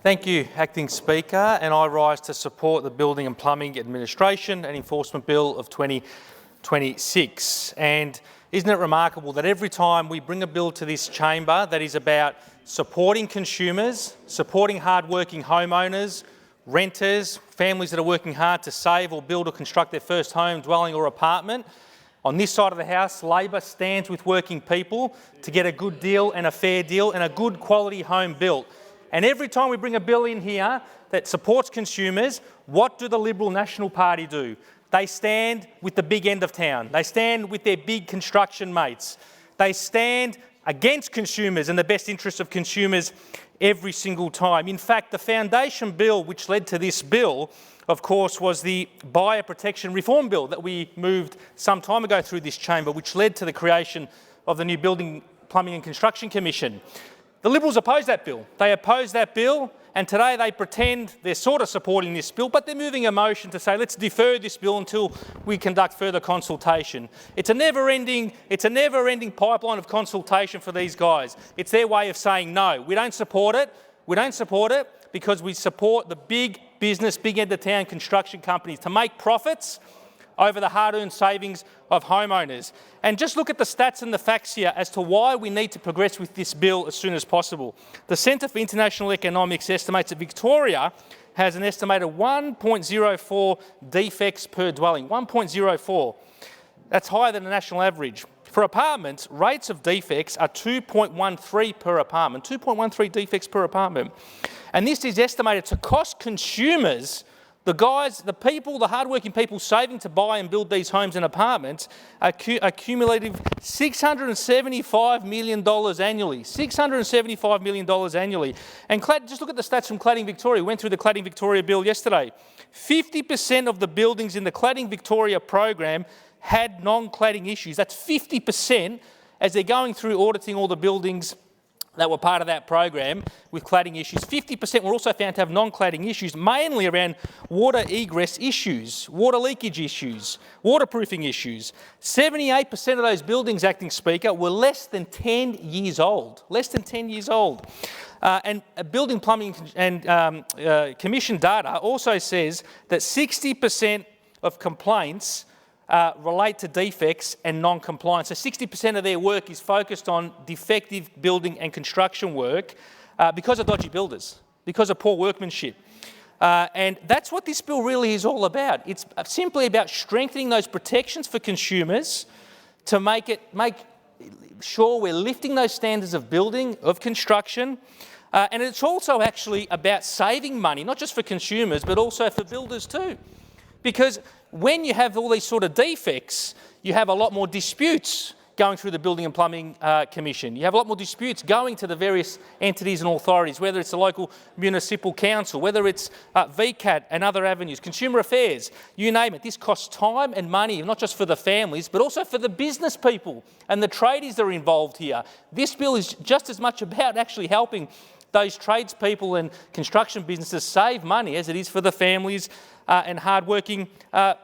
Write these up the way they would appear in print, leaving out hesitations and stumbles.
Thank you, Acting Speaker, and I rise to support the Building and Plumbing Administration and Enforcement Bill of 2026. And isn't it remarkable that every time we bring a bill to this chamber that is about supporting consumers, supporting hard-working homeowners, renters, families that are working hard to save or build or construct their first home, dwelling or apartment, on this side of the House, Labor stands with working people to get a good deal and a fair deal and a good quality home built. And every time we bring a bill in here that supports consumers, what do the Liberal National Party do? They stand with the big end of town. They stand with their big construction mates. They stand against consumers and the best interests of consumers every single time. In fact, the foundation bill which led to this bill, of course, was the Buyer Protection Reform Bill that we moved some time ago through this chamber, which led to the creation of the new Building, Plumbing and Construction Commission. The Liberals opposed that bill. They opposed that bill, and today they pretend they're sort of supporting this bill, but they're moving a motion to say, let's defer this bill until we conduct further consultation. It's a never-ending pipeline of consultation for these guys. It's their way of saying, no, we don't support it. We don't support it because we support the big business, big end-of-town construction companies to make profits over the hard-earned savings of homeowners. And just look at the stats and the facts here as to why we need to progress with this bill as soon as possible. The Centre for International Economics estimates that Victoria has an estimated 1.04 defects per dwelling, 1.04. That's higher than the national average. For apartments, rates of defects are 2.13 per apartment, 2.13 defects per apartment. And this is estimated to cost consumers, the hard-working people saving to buy and build these homes and apartments, a cumulative $675 million annually. $675 million annually. And just look at the stats from Cladding Victoria. We went through the Cladding Victoria bill yesterday. 50% of the buildings in the Cladding Victoria program had non-cladding issues. That's 50% as they're going through auditing all the buildings that were part of that program with cladding issues. 50% were also found to have non-cladding issues, mainly around water egress issues, water leakage issues, waterproofing issues. 78% of those buildings, Acting Speaker, were less than 10 years old. Less than 10 years old. And Building, Plumbing and Commission data also says that 60% of complaints relate to defects and non-compliance. So 60% of their work is focused on defective building and construction work because of dodgy builders, because of poor workmanship. And that's what this bill really is all about. It's simply about strengthening those protections for consumers to make sure we're lifting those standards of building, of construction. And it's also actually about saving money, not just for consumers, but also for builders too. Because when you have all these sort of defects, you have a lot more disputes going through the Building and Plumbing Commission. You have a lot more disputes going to the various entities and authorities, whether it's the local municipal council, whether it's VCAT and other avenues, consumer affairs, you name it. This costs time and money, not just for the families, but also for the business people and the tradies that are involved here. This bill is just as much about actually helping those tradespeople and construction businesses save money as it is for the families and hard-working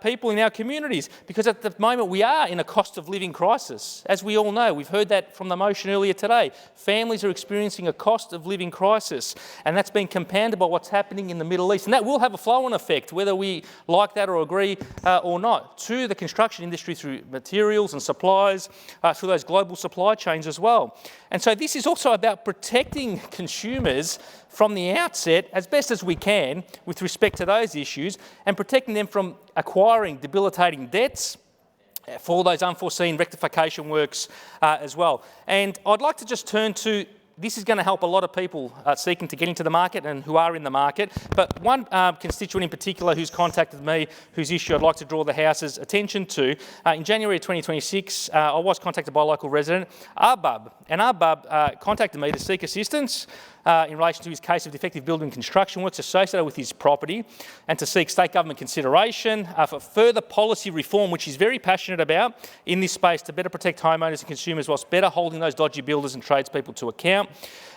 people in our communities. Because at the moment we are in a cost of living crisis. As we all know, we've heard that from the motion earlier today. Families are experiencing a cost of living crisis, and that's been compounded by what's happening in the Middle East. And that will have a flow-on effect, whether we like that or agree or not, to the construction industry through materials and supplies, through those global supply chains as well. And so this is also about protecting consumers from the outset as best as we can with respect to those issues and protecting them from acquiring debilitating debts for those unforeseen rectification works as well. And I'd like to just turn to, this is going to help a lot of people seeking to get into the market and who are in the market, but one constituent in particular who's contacted me, whose issue I'd like to draw the House's attention to. In January 2026, I was contacted by a local resident, Arbub, and Arbub contacted me to seek assistance in relation to his case of defective building and construction works associated with his property and to seek state government consideration for further policy reform, which he's very passionate about in this space to better protect homeowners and consumers whilst better holding those dodgy builders and tradespeople to account.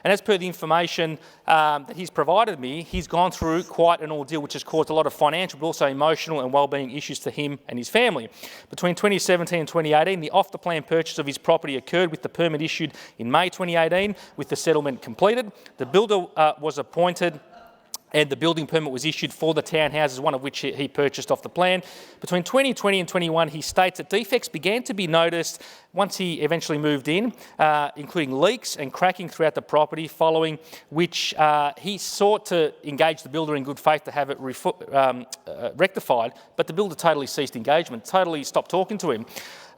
And as per the information that he's provided me, he's gone through quite an ordeal which has caused a lot of financial but also emotional and wellbeing issues to him and his family. Between 2017 and 2018, the off-the-plan purchase of his property occurred with the permit issued in May 2018 with the settlement completed. The builder was appointed and the building permit was issued for the townhouses, one of which he purchased off the plan. Between 2020 and 21, he states that defects began to be noticed once he eventually moved in, including leaks and cracking throughout the property, following which he sought to engage the builder in good faith to have it rectified, but the builder totally ceased engagement, totally stopped talking to him.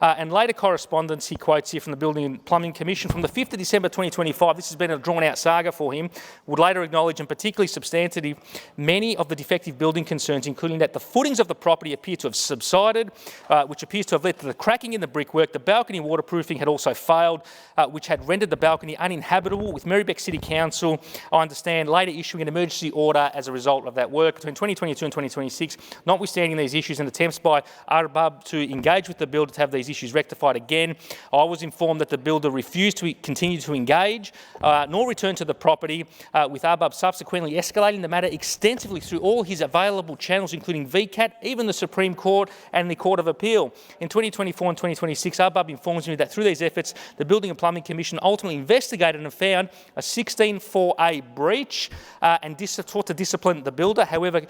And later correspondence, he quotes here from the Building and Plumbing Commission from the 5th of December 2025, this has been a drawn-out saga for him, would later acknowledge, and particularly substantive, many of the defective building concerns, including that the footings of the property appear to have subsided, which appears to have led to the cracking in the brickwork. The balcony waterproofing had also failed, which had rendered the balcony uninhabitable, with Marybeck City Council, I understand, later issuing an emergency order as a result of that work. Between 2022 and 2026, notwithstanding these issues and attempts by Arbab to engage with the builder to have these issues rectified again, I was informed that the builder refused to continue to engage nor return to the property, with Arbab subsequently escalating the matter extensively through all his available channels, including VCAT, even the Supreme Court and the Court of Appeal. In 2024 and 2026, Arbab informs me that through these efforts, the Building and Plumbing Commission ultimately investigated and found a 16(4)(a) breach and sought to discipline the builder. However,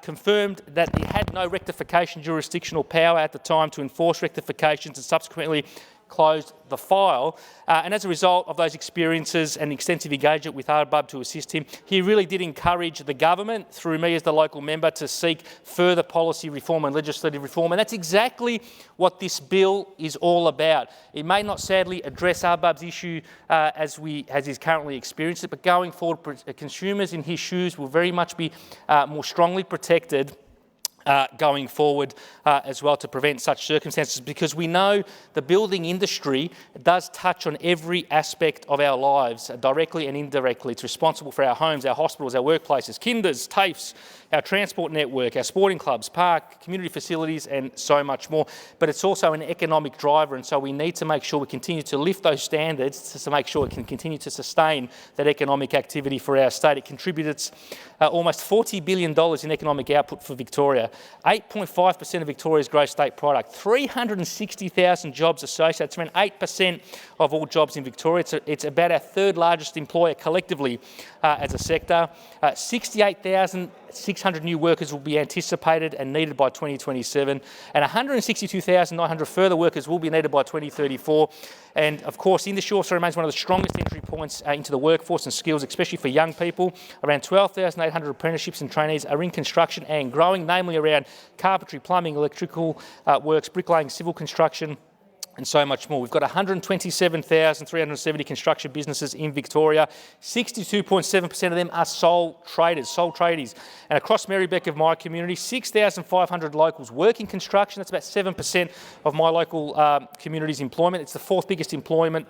confirmed that he had no rectification jurisdictional power at the time to enforce rectifications, and subsequently closed the file. And as a result of those experiences and extensive engagement with Arbab to assist him, he really did encourage the government, through me as the local member, to seek further policy reform and legislative reform. And that's exactly what this bill is all about. It may not sadly address Arbab's issue as he's currently experienced it, but going forward, consumers in his shoes will very much be more strongly protected going forward as well, to prevent such circumstances, because we know the building industry does touch on every aspect of our lives, directly and indirectly. It's responsible for our homes, our hospitals, our workplaces, kinders, TAFEs, our transport network, our sporting clubs, park, community facilities, and so much more. But it's also an economic driver, and so we need to make sure we continue to lift those standards to make sure it can continue to sustain that economic activity for our state. It contributes almost $40 billion in economic output for Victoria, 8.5% of Victoria's gross state product, 360,000 jobs associated. It's around 8% of all jobs in Victoria. It's about our third largest employer collectively as a sector. 68,600 new workers will be anticipated and needed by 2027, and 162,900 further workers will be needed by 2034. And of course, the industry also remains one of the strongest entry points into the workforce and skills, especially for young people. Around 12,800 apprenticeships and trainees are in construction and growing, namely around carpentry, plumbing, electrical works, bricklaying, civil construction, and so much more. We've got 127,370 construction businesses in Victoria. 62.7% of them are sole tradies. And across Marybeck of my community, 6,500 locals work in construction. That's about 7% of my local community's employment. It's the fourth biggest employment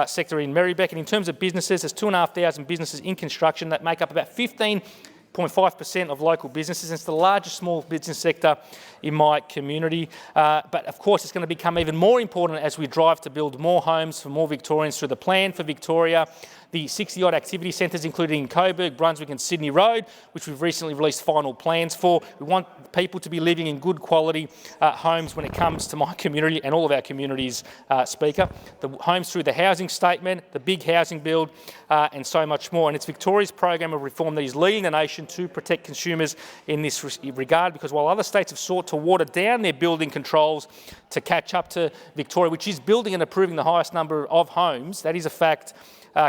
sector in Marybeck. And in terms of businesses, there's 2,500 businesses in construction that make up about 15.5% of local businesses. It's the largest small business sector in my community. But of course, it's going to become even more important as we drive to build more homes for more Victorians through the Plan for Victoria, the 60-odd activity centres, including in Coburg, Brunswick and Sydney Road, which we've recently released final plans for. We want people to be living in good quality homes when it comes to my community and all of our communities, Speaker. The homes through the housing statement, the big housing build, and so much more. And it's Victoria's program of reform that is leading the nation to protect consumers in this regard, because while other states have sought to water down their building controls to catch up to Victoria, which is building and approving the highest number of homes, that is a fact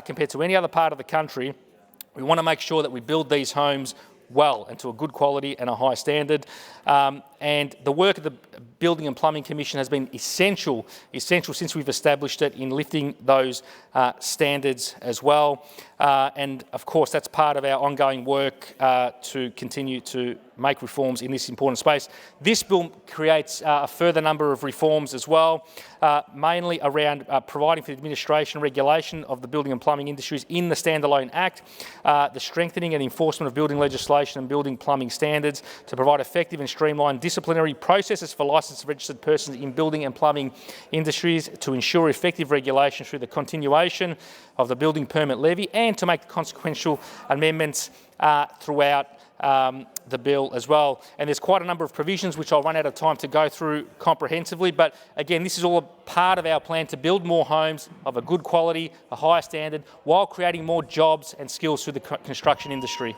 compared to any other part of the country. We want to make sure that we build these homes well and to a good quality and a high standard. And the work of the Building and Plumbing Commission has been essential since we've established it in lifting those standards as well. And of course, that's part of our ongoing work to continue to make reforms in this important space. This bill creates a further number of reforms as well, mainly around providing for the administration and regulation of the building and plumbing industries in the Standalone Act, the strengthening and enforcement of building legislation and building plumbing standards to provide effective and streamlined disciplinary processes for licensed and registered persons in building and plumbing industries, to ensure effective regulation through the continuation of the building permit levy, and to make consequential amendments throughout the bill as well. And there's quite a number of provisions which I'll run out of time to go through comprehensively, but again, this is all a part of our plan to build more homes of a good quality, a higher standard, while creating more jobs and skills through the construction industry.